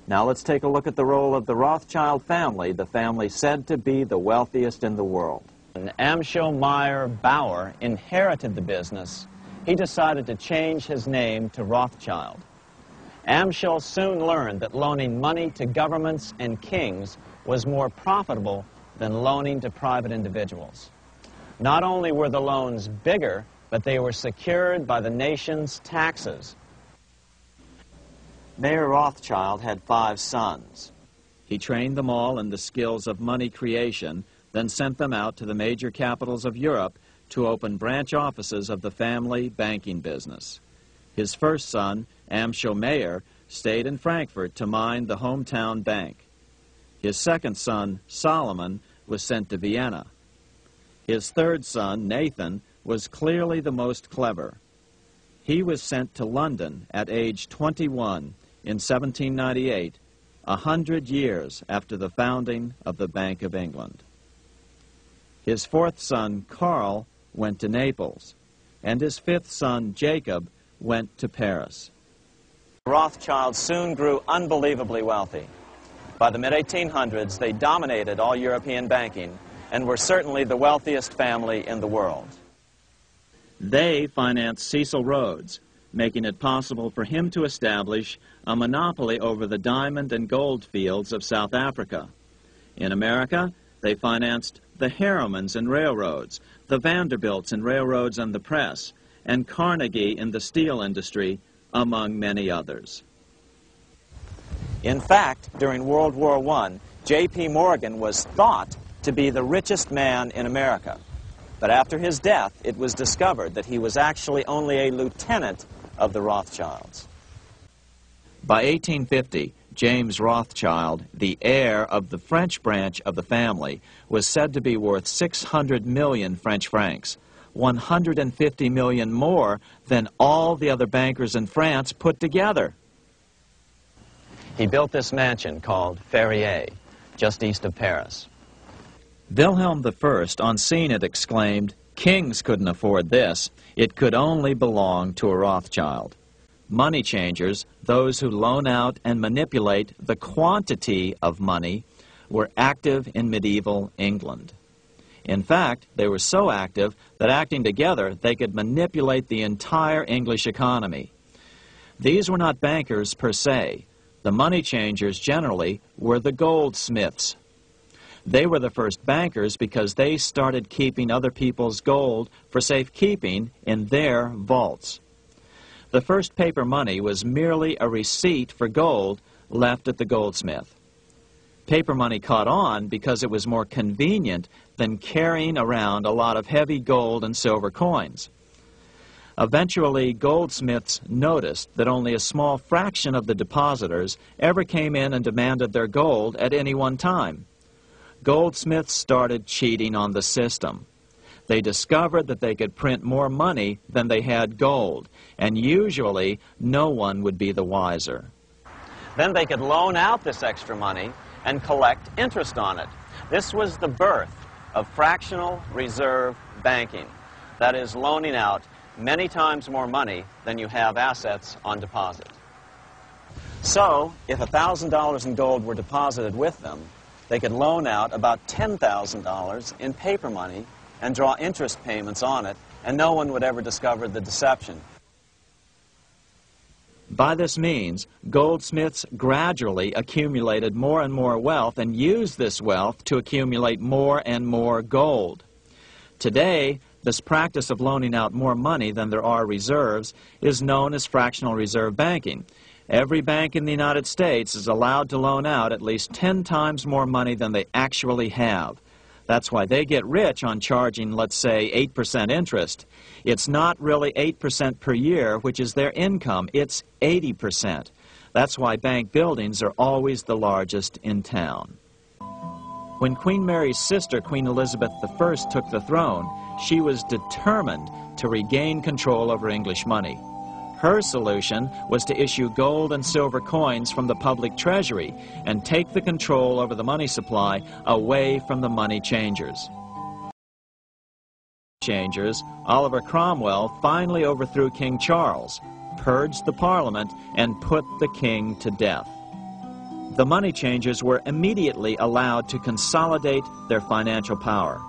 Now let's take a look at the role of the Rothschild family, the family said to be the wealthiest in the world. When Amschel Meyer Bauer inherited the business, he decided to change his name to Rothschild. Amschel soon learned that loaning money to governments and kings was more profitable than loaning to private individuals. Not only were the loans bigger, but they were secured by the nation's taxes. Mayer Rothschild had 5 sons. He trained them all in the skills of money creation, then sent them out to the major capitals of Europe to open branch offices of the family banking business. His first son, Amschel Meyer, stayed in Frankfurt to mind the hometown bank. His second son, Solomon, was sent to Vienna. His third son, Nathan, was clearly the most clever. He was sent to London at age 21 in 1798, 100 years after the founding of the Bank of England. His fourth son, Karl, went to Naples, and his fifth son, Jacob, went to Paris. The Rothschilds soon grew unbelievably wealthy. By the mid-1800s, they dominated all European banking and were certainly the wealthiest family in the world. They financed Cecil Rhodes, making it possible for him to establish a monopoly over the diamond and gold fields of South Africa. In America, they financed the Harrimans and railroads, the Vanderbilts in railroads and the press, and Carnegie in the steel industry, among many others. In fact, during World War I, J.P. Morgan was thought to be the richest man in America. But after his death, it was discovered that he was actually only a lieutenant of the Rothschilds. By 1850, James Rothschild, the heir of the French branch of the family, was said to be worth 600 million French francs, 150 million more than all the other bankers in France put together. He built this mansion called Ferrier, just east of Paris. Wilhelm I, on seeing it, exclaimed, "Kings couldn't afford this. It could only belong to a Rothschild." Money changers, those who loan out and manipulate the quantity of money, were active in medieval England. In fact, they were so active that acting together, they could manipulate the entire English economy. These were not bankers per se. The money changers generally were the goldsmiths. They were the first bankers because they started keeping other people's gold for safekeeping in their vaults. The first paper money was merely a receipt for gold left at the goldsmith. Paper money caught on because it was more convenient than carrying around a lot of heavy gold and silver coins. Eventually, goldsmiths noticed that only a small fraction of the depositors ever came in and demanded their gold at any one time. Goldsmiths started cheating on the system. They discovered that they could print more money than they had gold, and usually no one would be the wiser. Then they could loan out this extra money and collect interest on it. This was the birth of fractional reserve banking. That is, loaning out many times more money than you have assets on deposit. So, if $1,000 in gold were deposited with them, they could loan out about $10,000 in paper money and draw interest payments on it, and no one would ever discover the deception. By this means, goldsmiths gradually accumulated more and more wealth and used this wealth to accumulate more and more gold. Today, this practice of loaning out more money than there are reserves is known as fractional reserve banking. Every bank in the United States is allowed to loan out at least 10 times more money than they actually have. That's why they get rich on charging, let's say, 8% interest. It's not really 8% per year, which is their income. It's 80%. That's why bank buildings are always the largest in town. When Queen Mary's sister, Queen Elizabeth I, took the throne, she was determined to regain control over English money. Her solution was to issue gold and silver coins from the public treasury and take the control over the money supply away from the money changers. Oliver Cromwell finally overthrew King Charles, purged the Parliament, and put the king to death. the money changers were immediately allowed to consolidate their financial power.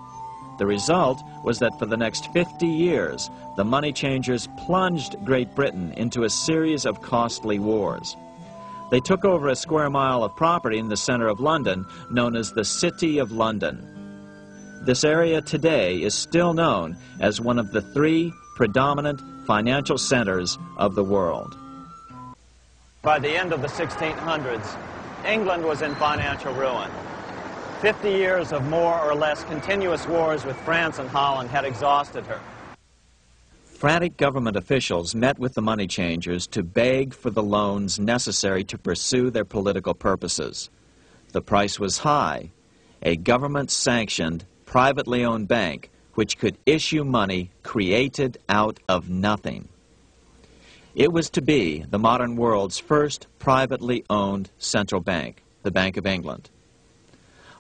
The result was that for the next 50 years, the money changers plunged Great Britain into a series of costly wars. They took over a square mile of property in the center of London, known as the City of London. This area today is still known as one of the 3 predominant financial centers of the world. By the end of the 1600s, England was in financial ruin. 50 years of more or less continuous wars with France and Holland had exhausted her. Frantic government officials met with the money changers to beg for the loans necessary to pursue their political purposes. The price was high: a government-sanctioned, privately owned bank which could issue money created out of nothing. It was to be the modern world's first privately owned central bank, the Bank of England.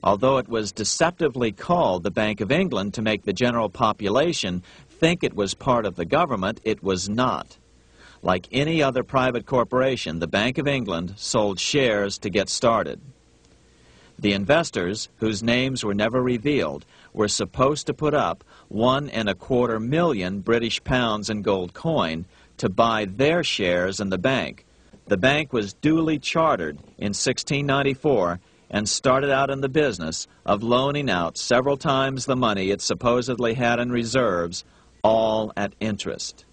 Although it was deceptively called the Bank of England to make the general population think it was part of the government, it was not. Like any other private corporation, the Bank of England sold shares to get started. The investors, whose names were never revealed, were supposed to put up £1.25 million British pounds in gold coin to buy their shares in the bank. The bank was duly chartered in 1694 and started out in the business of loaning out several times the money it supposedly had in reserves, all at interest.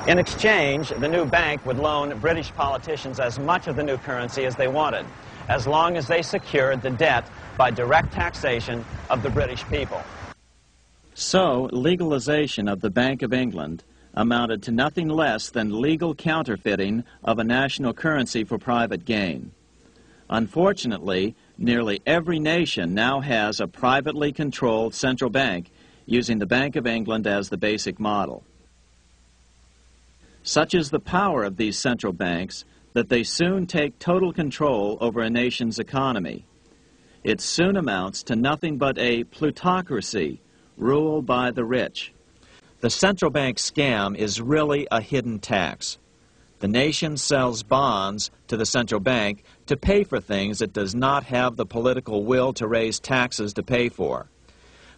In exchange, the new bank would loan British politicians as much of the new currency as they wanted, as long as they secured the debt by direct taxation of the British people. So, legalization of the Bank of England amounted to nothing less than legal counterfeiting of a national currency for private gain. Unfortunately, nearly every nation now has a privately controlled central bank using the Bank of England as the basic model. Such is the power of these central banks that they soon take total control over a nation's economy. It soon amounts to nothing but a plutocracy ruled by the rich. The central bank scam is really a hidden tax. The nation sells bonds to the central bank to pay for things it does not have the political will to raise taxes to pay for.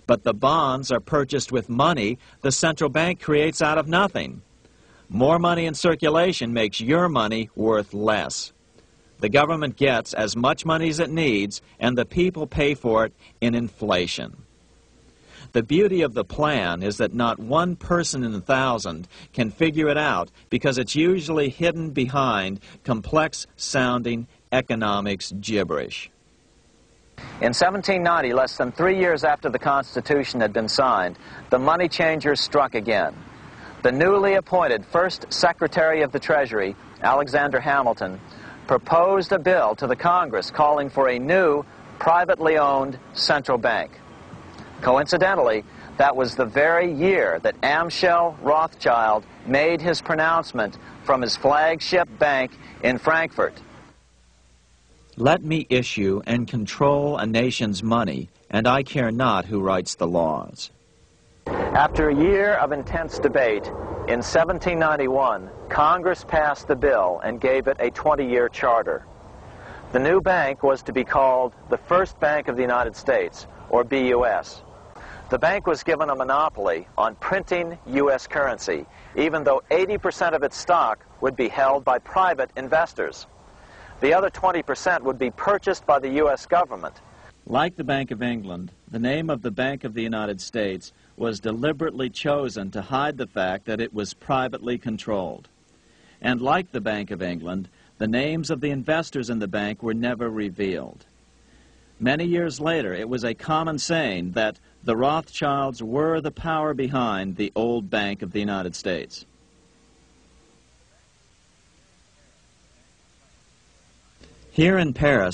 But the bonds are purchased with money the central bank creates out of nothing. More money in circulation makes your money worth less. The government gets as much money as it needs, and the people pay for it in inflation. The beauty of the plan is that not one person in 1,000 can figure it out because it's usually hidden behind complex-sounding economics gibberish. In 1790, less than 3 years after the Constitution had been signed, the money changers struck again. The newly appointed first Secretary of the Treasury, Alexander Hamilton, proposed a bill to the Congress calling for a new, privately owned central bank. Coincidentally, that was the very year that Amschel Rothschild made his pronouncement from his flagship bank in Frankfurt. Let me issue and control a nation's money, and I care not who writes the laws. After a year of intense debate, in 1791, Congress passed the bill and gave it a 20-year charter. The new bank was to be called the First Bank of the United States, or BUS. The bank was given a monopoly on printing U.S. currency, even though 80% of its stock would be held by private investors. The other 20% would be purchased by the U.S. government. Like the Bank of England, the name of the Bank of the United States was deliberately chosen to hide the fact that it was privately controlled. And like the Bank of England, the names of the investors in the bank were never revealed. Many years later, it was a common saying that the Rothschilds were the power behind the old Bank of the United States. Here in Paris,